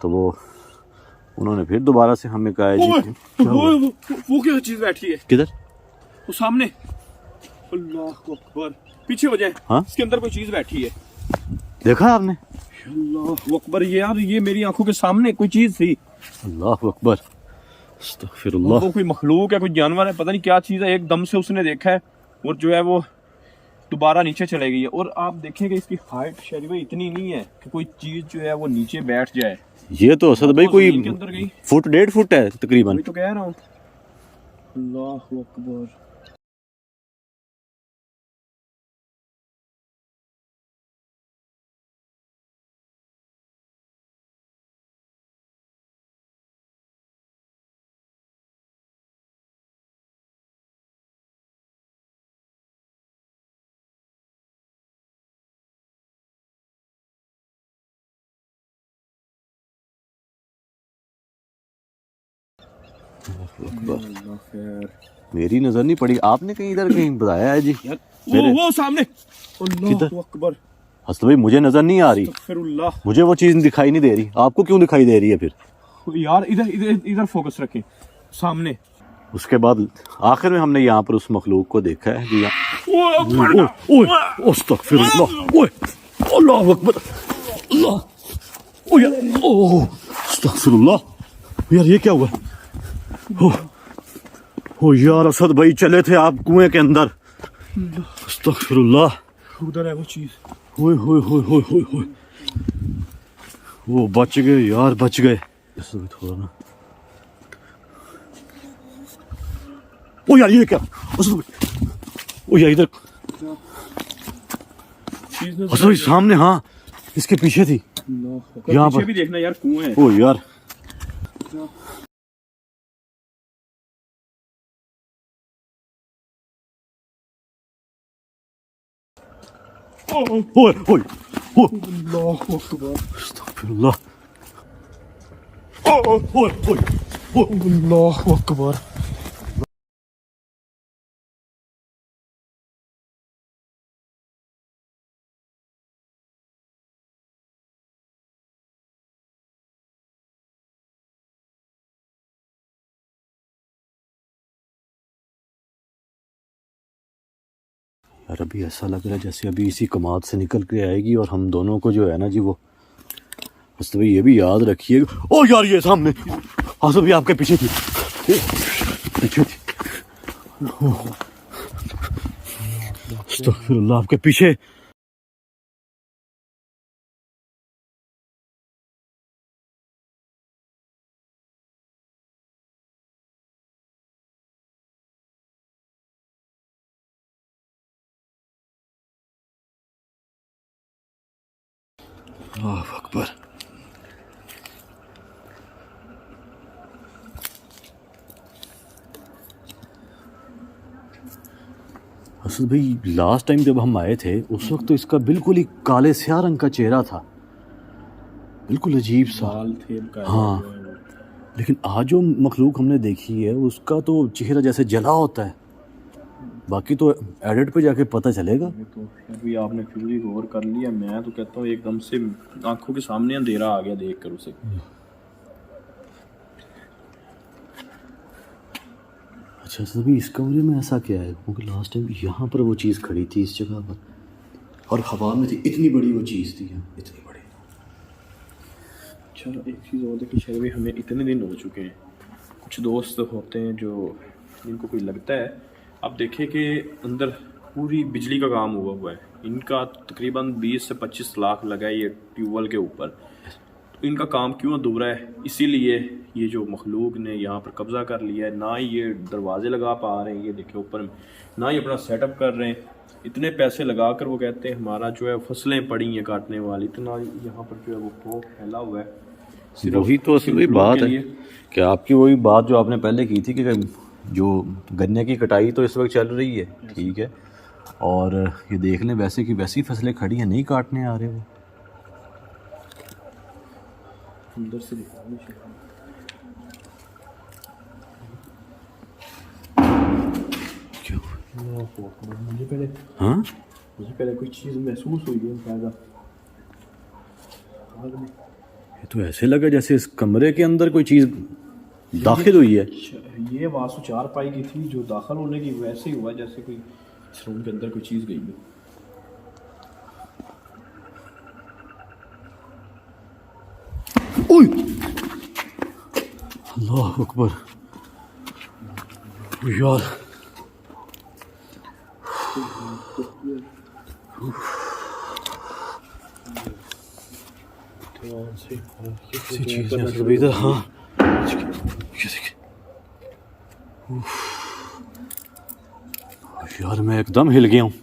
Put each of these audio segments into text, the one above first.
तो वो उन्होंने फिर दोबारा से हमें कहा जी वो क्या चीज बैठी है किधर? वो सामने। अल्लाह अकबर, पीछे हो जाए। हाँ इसके अंदर कोई चीज बैठी है। देखा आपने? अल्लाह अकबर, ये यार ये मेरी आंखों के सामने कोई चीज थी। अल्लाह अकबर, अस्तगफिरुल्लाह। वो कोई मखलूक है, कोई जानवर है, पता नहीं क्या चीज है। एकदम से उसने देखा है और जो है वो दोबारा नीचे चले गई है। और आप देखेंगे इसकी हाइट शरीर में इतनी नहीं है कि कोई चीज जो है वो नीचे बैठ जाए। ये तो असद भाई कोई के अंदर गई। फुट 1.5 फुट है तकरीबन। मैं तो कह रहा हूँ। अल्लाह अकबर। मेरी नजर नहीं पड़ी, आपने कहीं इधर कहीं बताया है जी? वो सामने। अल्लाह अकबर। असद भाई मुझे नजर नहीं आ रही, मुझे वो चीज दिखाई नहीं दे रही। आपको क्यों दिखाई दे रही है फिर? यार इधर इधर इधर फोकस रखें, सामने। उसके बाद आखिर में हमने यहाँ पर उस मखलूक को देखा है जी। अल्लाह अकबर, अल्लाह, यार ये क्या हुआ? ओ यार असद भाई चले थे आप कुएं के अंदर। अस्तगफिरुल्लाह, उधर है वो चीज। ओए होए होए होए होए होए, वो बच गए यार, बच गए। थोड़ा ना, ओ यार ये क्या? ओ यार इधर असद भाई सामने, हाँ इसके पीछे थी। यहाँ पर भी देखना यार, कुआं है। ओ यार ओए ओए अल्लाह अकबर, अस्तगफिरुल्लाह, ओए ओए अल्लाह अकबर। यार अभी ऐसा लग रहा है जैसे अभी इसी कमाद से निकल के आएगी और हम दोनों को जो है ना जी वो। बस भाई ये भी याद रखिएगा। ओ यार ये सामने आसफ भी आपके पीछे थी, पीछे थी। अस्तगफिरुल्लाह, आपके पीछे। अल्लाह अकबर। असद भाई लास्ट टाइम जब हम आए थे उस वक्त तो इसका बिल्कुल ही काले स्याह रंग का चेहरा था, बिल्कुल अजीब सा। हाँ, लेकिन आज जो मखलूक हमने देखी है उसका तो चेहरा जैसे जला होता है। बाकी तो एडिट पे जाके पता चलेगा। तो अभी आपने फिर भी गौर कर लिया। मैं तो कहता हूँ एकदम से आंखों के सामने अंधेरा आ गया देख कर उसे। अच्छा सभी इस कमरे में ऐसा क्या है? क्योंकि लास्ट टाइम यहाँ पर वो चीज़ खड़ी थी इस जगह पर और हवा में थी, इतनी बड़ी वो चीज़ थी यहाँ, इतनी बड़ी। चलो एक चीज़ और देखिए शर्वी, हमें इतने दिन हो चुके हैं, कुछ दोस्त होते हैं जो जिनको कोई लगता है। आप देखें कि अंदर पूरी बिजली का काम हुआ है। इनका तकरीबन 20 से 25 लाख लगा है ये ट्यूबवेल के ऊपर। तो इनका काम क्यों अधूरा है? इसीलिए ये जो मखलूक ने यहाँ पर कब्ज़ा कर लिया है। ना ही ये दरवाजे लगा पा रहे हैं, ये देखिए ऊपर, ना ही अपना सेटअप कर रहे हैं। इतने पैसे लगा कर वो कहते हैं हमारा जो है फसलें पड़ी हैं काटने वाली, इतना यहाँ पर जो है वो खौफ फैला हुआ है। वही तो असली बात है कि आपकी वही बात जो आपने पहले की थी कि जो गन्ने की कटाई तो इस वक्त चल रही है, ठीक है, और ये देख लें वैसे की वैसी फसलें खड़ी हैं, नहीं काटने आ रहे वो। अंदर से मुझे पहले, हाँ मुझे पहले कोई चीज़ महसूस हुई है ज़्यादा। ये तो ऐसे लगा जैसे इस कमरे के अंदर कोई चीज़ दाखिल हुई है। ये आवाज़ तो चारपाई की थी, जो दाखिल होने की वैसे ही हुआ जैसे कोई इस रूम के अंदर कोई चीज़ गई हो। ओए अल्लाह अकबर यार, ऐसी चीज़ है मतलब इधर। हाँ ये देखिए, यार मैं एकदम हिल गया हूँ।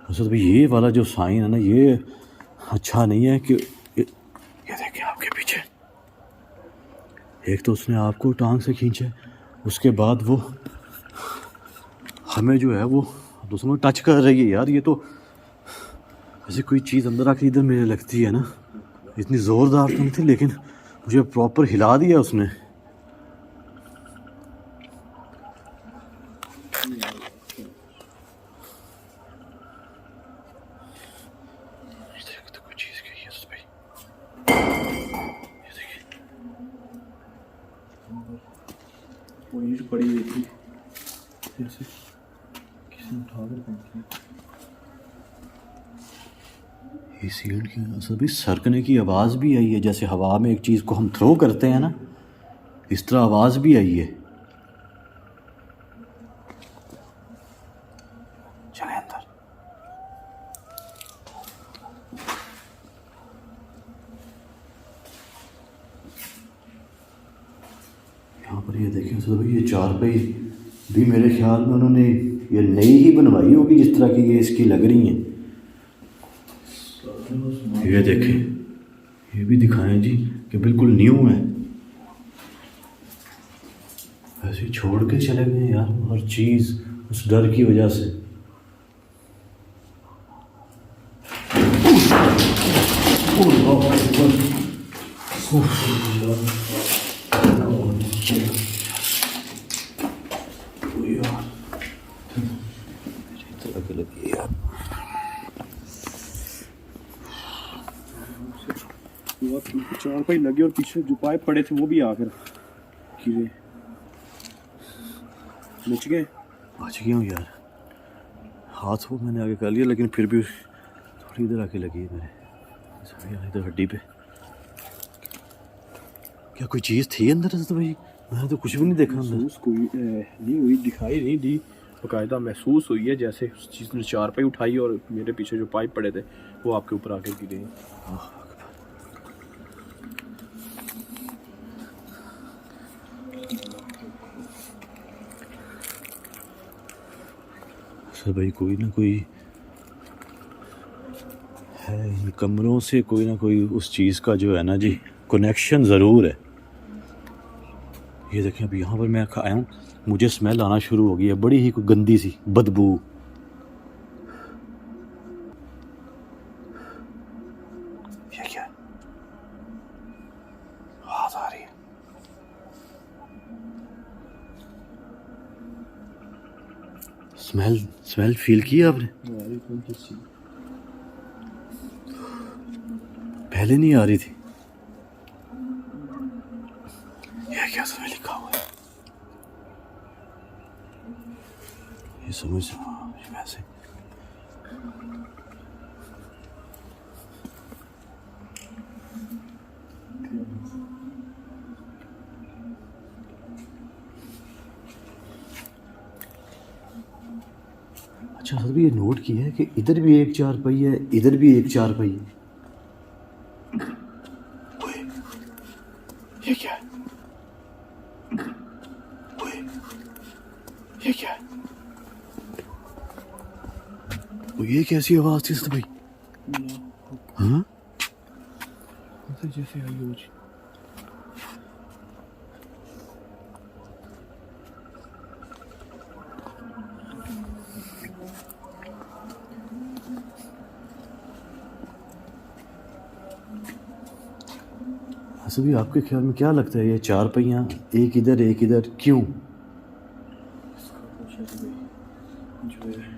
असद भाई ये वाला जो साइन है ना, ये अच्छा नहीं है कि ये देखिए आपके पीछे, एक तो उसने आपको टांग से खींचा, उसके बाद वो हमें जो है वो दूसरों में टच कर रही है। यार ये तो ऐसे कोई चीज़ अंदर आके इधर मेरे लगती है ना, इतनी ज़ोरदार तो नहीं थी लेकिन मुझे प्रॉपर हिला दिया उसने। तो कोई चीज़ गई है उस पे, ये देखिए वो ईंट पड़ी हुई थी, जैसे किसी ने उठाकर फेंकी। इस ईंट की असल भी सरकने की आवाज़ भी आई है, जैसे हवा में एक चीज़ को हम थ्रो करते हैं ना, इस तरह आवाज़ भी आई है। चले अंदर। यहाँ पर ये देखें असल भाई, ये चारपाई भी मेरे ख्याल में उन्होंने ये नई ही बनवाई होगी, जिस तरह की ये इसकी लग रही हैं। ये देखें, ये भी दिखाएं जी कि बिल्कुल न्यू है। ऐसे छोड़ के चले गए यार हर चीज़ उस डर की वजह से। चारपाई लगे और पीछे जो पाइप पड़े थे वो भी आकर गिरे, बच गए। बच गया हूँ यार, हाथ वो मैंने आगे कर लिया लेकिन फिर भी थोड़ी इधर आके लगी है मेरे इधर हड्डी पे। क्या कोई चीज़ थी अंदर तो भाई? मैंने तो कुछ भी नहीं देखा अंदर। महसूस कोई नहीं हुई, दिखाई नहीं दी, बाकायदा महसूस हुई है जैसे उस चीज़ ने चारपाई उठाई और मेरे पीछे जो पाइप पड़े थे वो आपके ऊपर आके गिरे। सर भाई कोई ना कोई है इन कमरों से, कोई ना कोई उस चीज़ का जो है ना जी कनेक्शन ज़रूर है। ये देखें अभी यहाँ पर मैं आया हूँ, मुझे स्मेल आना शुरू हो गई है, बड़ी ही कोई गंदी सी बदबू। ये क्या आवाज़ आ रही है? स्मेल फील किया आपने? पहले नहीं आ रही थी। ये क्या स्मेल लिखा हुआ है? ये समझ वैसे अच्छा सर भी ये नोट किया है कि इधर भी एक चारपाई है, इधर भी एक चारपाई है। ये क्या है? ये क्या है? ये कैसी आवाज थी सर भाई? हाँ जैसे आई हो। अच्छा भी आपके ख्याल में क्या लगता है ये चार पहियाँ एक इधर क्यों? जो है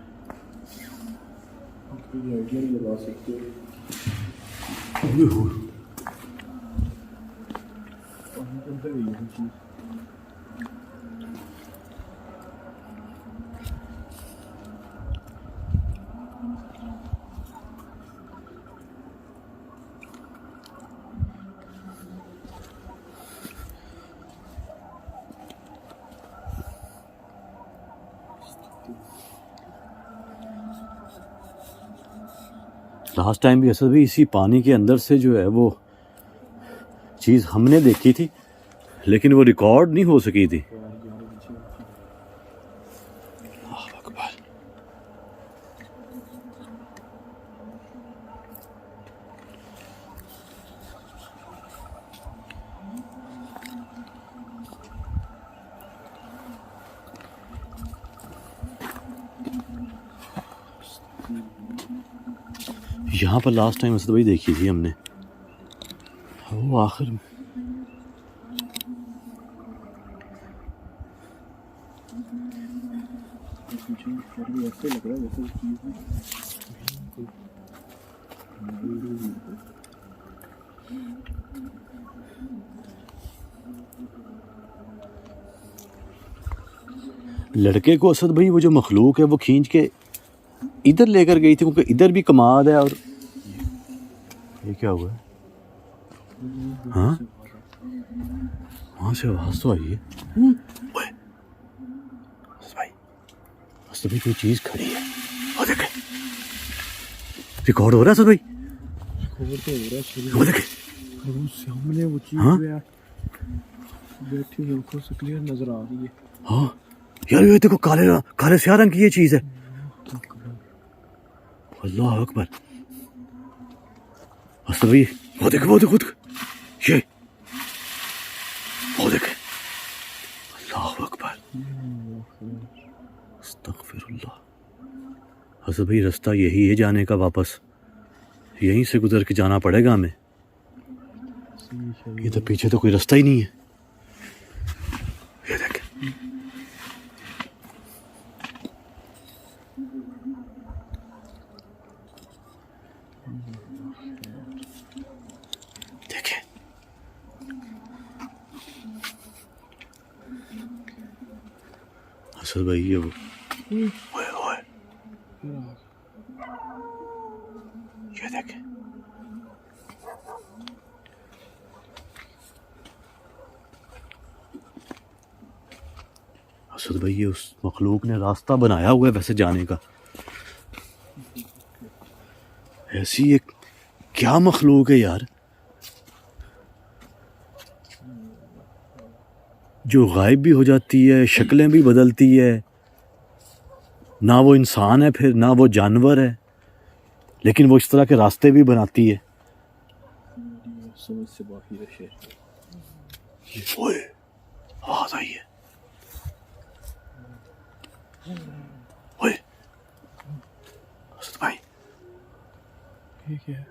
ये आइडिया नहीं लगा सकते। पानी के अंदर गई है चीज़। लास्ट टाइम भी असद भाई इसी पानी के अंदर से जो है वो चीज़ हमने देखी थी, लेकिन वो रिकॉर्ड नहीं हो सकी थी। यहाँ पर लास्ट टाइम असद भाई देखी थी हमने, वो आखिर में ऐसे लग रहा है जैसे लड़के को असद भाई वो जो मखलूक है वो खींच के इधर लेकर गई थी, क्योंकि इधर भी कमाद है। और ये क्या हुआ है? हाँ, वहाँ से आवाज़ तो आई है। ओए, भाई असद भाई कोई चीज़ खड़ी है, वो देखे, रिकॉर्ड हो रहा है असद भाई, खबर तो हो रहा है। वो देखे, वो सामने वो चीज़ हाँ? बैठी हुई आंखों से क्लियर नजर आ रही है। हाँ यार, ये देखो काले स्याह रंग की ये चीज़ है। अल्लाह अकबर, असद भाई वो देखे, वो देखे, ये वो देखे, अल्लाह अकबर, अस्तगफिरुल्लाह। असद भाई रास्ता यही है जाने का, वापस यहीं से गुजर के जाना पड़ेगा हमें। ये तो पीछे तो कोई रास्ता ही नहीं है। ये देखे, देखे, असद भाई ये वो, ओए ओए, ये देखे, असद भाई ये उस मखलूक ने रास्ता बनाया हुआ है वैसे जाने का। ऐसी एक क्या मखलूक है यार, जो गायब भी हो जाती है, शक्लें भी बदलती है, ना वो इंसान है फिर ना वो जानवर है, लेकिन वो इस तरह के रास्ते भी बनाती है। समझ से बाहर है शेर। ओए, आवाज आई है। ओए असद भाई, ठीक है।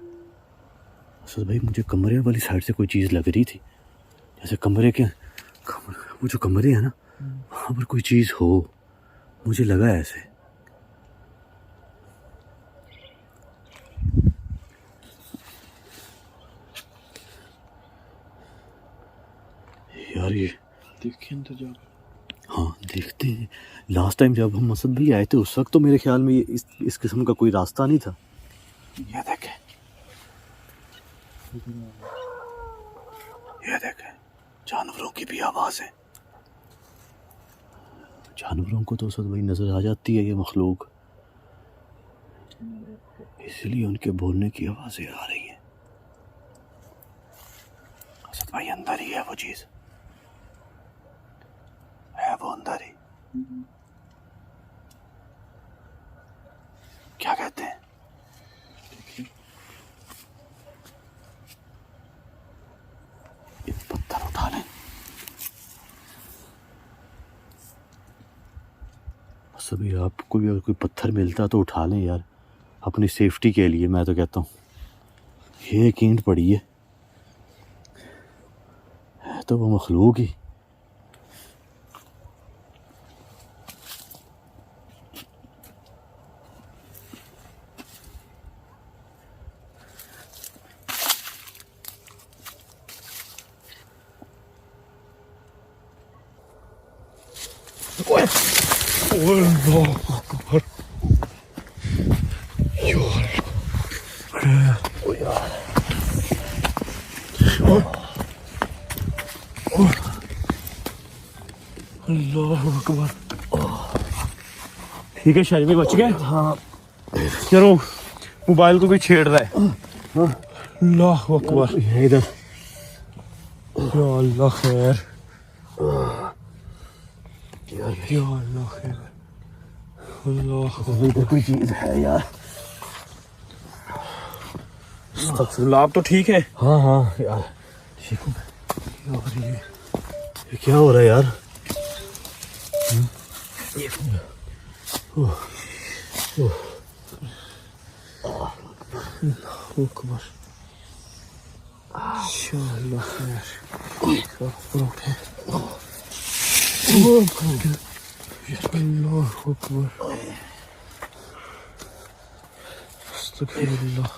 असद भाई मुझे कमरे वाली साइड से कोई चीज़ लग रही थी, जैसे वो जो कमरे हैं ना, वहाँ पर कोई चीज़ हो, मुझे लगा ऐसे। यार ये देखें तो जा। हाँ देखते हैं। लास्ट टाइम जब हम असद भाई आए थे उस वक्त तो मेरे ख्याल में ये इस किस्म का कोई रास्ता नहीं था। ये देखे, ये देखे, जानवरों की भी आवाज़ है। जानवरों को तो असद भाई नजर आ जाती है ये मखलूक, इसलिए उनके बोलने की आवाज़ें आ रही हैं। असद भाई अंदर ही है वो चीज़, है वो अंदर ही। क्या कहते हैं? एक पत्थर उठा लें। बस अभी आपको भी अगर कोई पत्थर मिलता तो उठा लें यार, अपनी सेफ्टी के लिए। मैं तो कहता हूँ ये एक ईंट पड़ी है तो वो मखलूक ही। अल्लाह अकबर। ठीक है शायद में बच गए। हाँ चलो मोबाइल को भी छेड़ रहा है। अल्लाह अकबर। इधर या अल्लाह खैर, या अल्लाह खैर। अल्लाह इधर कोई चीज है यार। अस्तगफिरुल्लाह। आप तो ठीक है? हाँ हाँ यार ठीक हूँ यार। ये क्या हो रहा है यार? अकबर। अल्लाह खैर। अल्लाह अकबर। अस्तगफिरुल्लाह।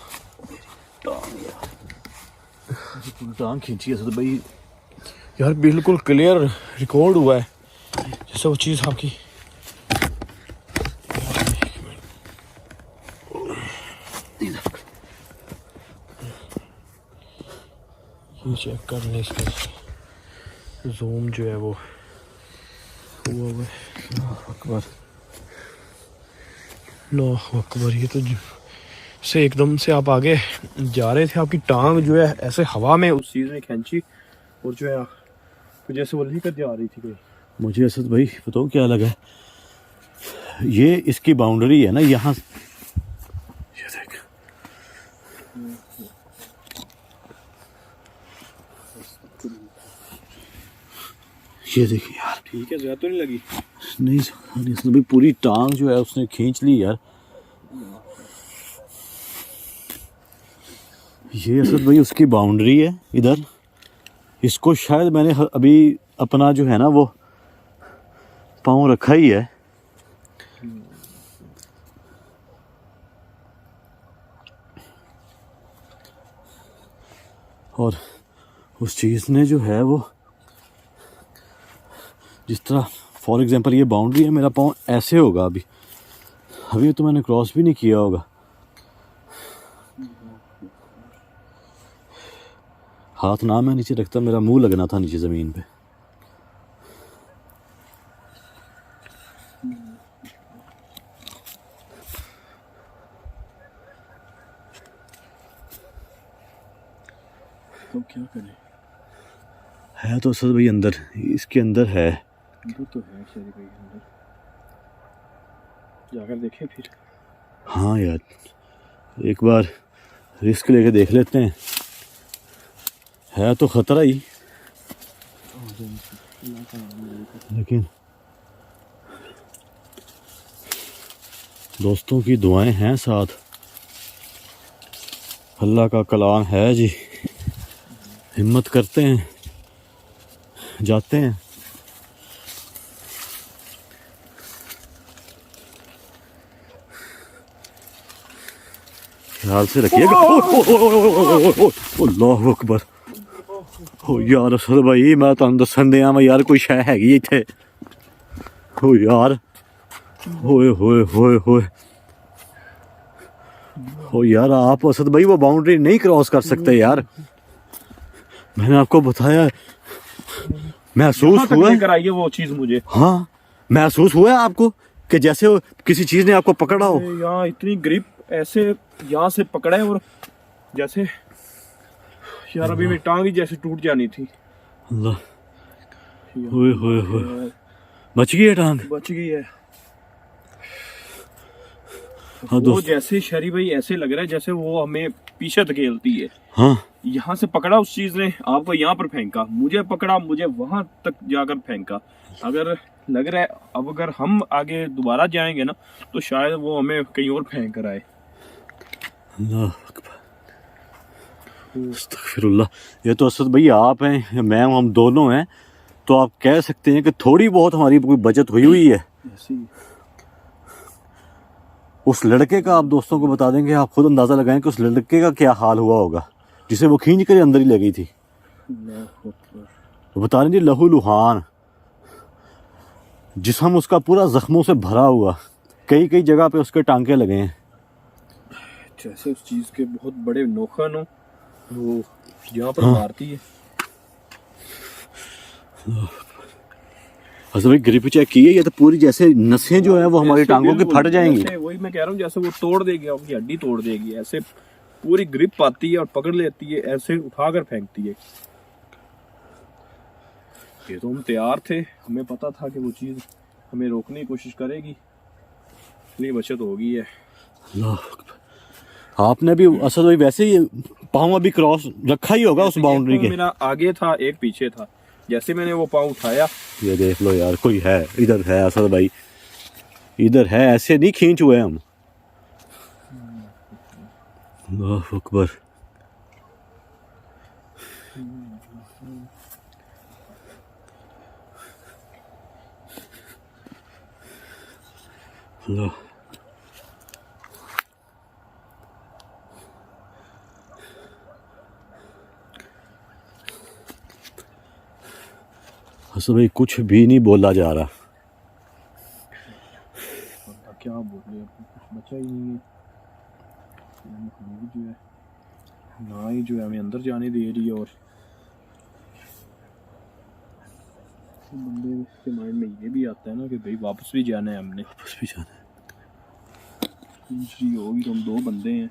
टांग खींची है भाई यार बिल्कुल क्लियर रिकॉर्ड हुआ है जैसे वो चीज़ आपकी। ये चेक कर लें इसका जूम जो है वो हुआ हुआ है। अकबर अल्लाह अकबर। ये तो से एकदम से आप आगे जा रहे थे, आपकी टांग जो है ऐसे हवा में उस चीज़ ने खींची और जो है जैसे वो लेकर जा रही थी कोई। मुझे असद भाई बताओ क्या लगा, ये इसकी बाउंड्री है ना यहाँ। ये देख ये देखिए यार। ठीक है, ज़्यादा तो नहीं लगी? नहीं असद भाई पूरी टांग जो है उसने खींच ली यार। ये असद भाई उसकी बाउंड्री है इधर। इसको शायद मैंने अभी अपना जो है ना वो पाँव रखा ही है। और उस चीज़ ने जो है वो जिस तरह फॉर एग्जांपल ये बाउंड्री है, मेरा पाँव ऐसे होगा अभी अभी तो मैंने क्रॉस भी नहीं किया होगा। हाथ ना मैं नीचे रखता, मेरा मुंह लगना था नीचे ज़मीन पे। तो क्या करें? है तो असद भाई अंदर, इसके अंदर है। अंदर तो है शायद भाई, अंदर जाकर देखें फिर। हाँ यार एक बार रिस्क लेके देख लेते हैं। है तो ख़तरा ही, लेकिन दोस्तों की दुआएं हैं साथ, अल्लाह का कलाम है जी। हिम्मत करते हैं, जाते हैं। ख्याल से रखिएगा। अल्लाह अकबर। ओ यार असद भाई मैं तुहानू दसन दिया मैं यार कोई शै हैगी इत्थे। ओ यार होए होए होए होए। ओ यार आप असद भाई वो बाउंड्री नहीं क्रॉस कर सकते यार, मैंने आपको बताया। महसूस हुआ कराइए वो चीज़ मुझे। हाँ महसूस हुआ है आपको कि जैसे किसी चीज़ ने आपको पकड़ा हो। यहाँ इतनी ग्रिप ऐसे यहाँ से पकड़ा है और जैसे यार अभी मेरी टांग ही जैसे टूट जानी थी। अल्लाह होए होए होए। बच गई है टांग? बच गई है। हाँ वो जैसे शरी भाई ऐसे लग रहा है जैसे वो हमें पीछे धकेलती है। हाँ यहाँ से पकड़ा उस चीज ने, आपको यहाँ पर फेंका, मुझे पकड़ा, मुझे वहां तक जाकर फेंका। अगर लग रहा है अब अगर हम आगे दोबारा जाएंगे ना तो शायद वो हमें कहीं और फेंक कर आए। अल्लाह अकबर। अस्तगफिरुल्लाह। ये तो असद भाई आप हैं, मैं हूं, हम दोनों हैं, तो आप कह सकते हैं कि थोड़ी बहुत हमारी कोई बचत हुई है। उस लड़के का आप दोस्तों को बता देंगे, आप खुद अंदाज़ा लगाएं कि उस लड़के का क्या हाल हुआ होगा जिसे वो खींच कर अंदर ही लगी थी। तो बता रहे जी लहू लुहान, जिस्म उसका पूरा जख्मों से भरा हुआ, कई कई जगह पे उसके टांके लगे हैं। जैसे उस चीज़ के बहुत बड़े नोखन हो, वो यहाँ पर मारती है। असद भाई ग्रिप चेक की है, ये तो पूरी जैसे नसें जो है वो हमारी टांगों की फट जाएंगी। वही मैं कह रहा हूँ, जैसे वो तोड़ देगी, आपकी हड्डी तोड़ देगी। ऐसे पूरी ग्रिप आती है और पकड़ लेती है, ऐसे उठाकर फेंकती है। ये तो हम तैयार थे, हमें पता था कि वो चीज़ हमें रोकने की कोशिश करेगी, इसलिए बचत हो गई है। अल्लाह अकबर। आपने भी असद भाई वैसे ही पाँव अभी क्रॉस रखा ही होगा उस बाउंड्री के। मेरा आगे था, एक पीछे था। जैसे मैंने वो पाँव उठाया, ये देख लो यार, कोई है इधर, है असद भाई इधर है, ऐसे नहीं खींच हुए हम। अल्लाह अकबर। अल्लाह असद भाई कुछ भी नहीं बोला जा रहा। क्या बोले, कुछ बचा ही नहीं है। जो है ना ही जो है हमें अंदर जाने दे रही है, और बंदे के माइंड में ये भी आता है ना कि भाई वापस भी जाना है, हमने वापस भी जाना है। इंजरी होगी तो हम 2 बंदे हैं।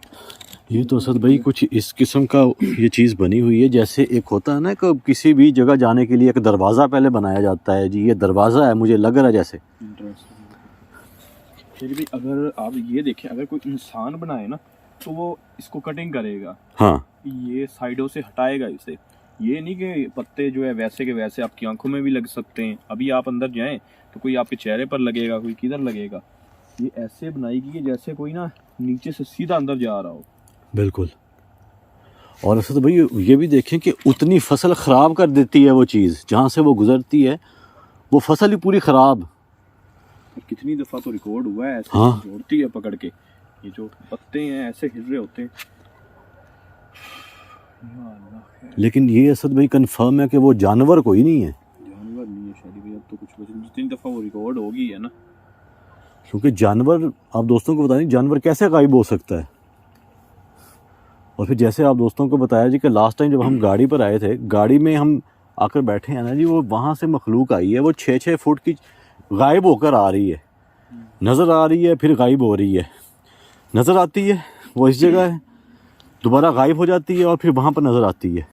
ये तो असद भाई कुछ इस किस्म का ये चीज़ बनी हुई है, जैसे एक होता है ना कि किसी भी जगह जाने के लिए एक दरवाज़ा पहले बनाया जाता है। जी ये दरवाज़ा है, मुझे लग रहा है जैसे। फिर भी अगर आप ये देखें, अगर कोई इंसान बनाए ना तो वो इसको कटिंग करेगा, हाँ ये साइडों से हटाएगा इसे। ये नहीं कि पत्ते जो है वैसे के वैसे आपकी आंखों में भी लग सकते हैं। अभी आप अंदर जाएं तो कोई आपके चेहरे पर लगेगा, कोई किधर लगेगा। ये ऐसे बनाई गई है जैसे कोई ना नीचे से सीधा अंदर जा रहा हो। बिल्कुल। और असद भाई ये भी देखें कि उतनी फसल ख़राब कर देती है वो चीज़, जहाँ से वो गुजरती है वो फसल ही पूरी ख़राब। कितनी दफ़ा तो रिकॉर्ड हुआ है, ऐसे हाँ। जोड़ती है पकड़ के, ये जो पत्ते हैं ऐसे हिल रहे होते हैं। लेकिन ये असद भाई कंफर्म है कि वो जानवर कोई नहीं है। जानवर नहीं है शायद भाई, अब तो कुछ बचे। जितनी दफ़ा वो रिकॉर्ड होगी है ना, क्योंकि जानवर, आप दोस्तों को बताएं जानवर कैसे गायब हो सकता है। और फिर जैसे आप दोस्तों को बताया जी कि लास्ट टाइम जब हम गाड़ी पर आए थे, गाड़ी में हम आकर बैठे हैं ना जी, वो वहाँ से मखलूक आई है, वो 6-6 फुट की गायब होकर आ रही है, नज़र आ रही है, फिर गायब हो रही है, नज़र आती है, वो इस जगह है, दोबारा गायब हो जाती है और फिर वहाँ पर नज़र आती है।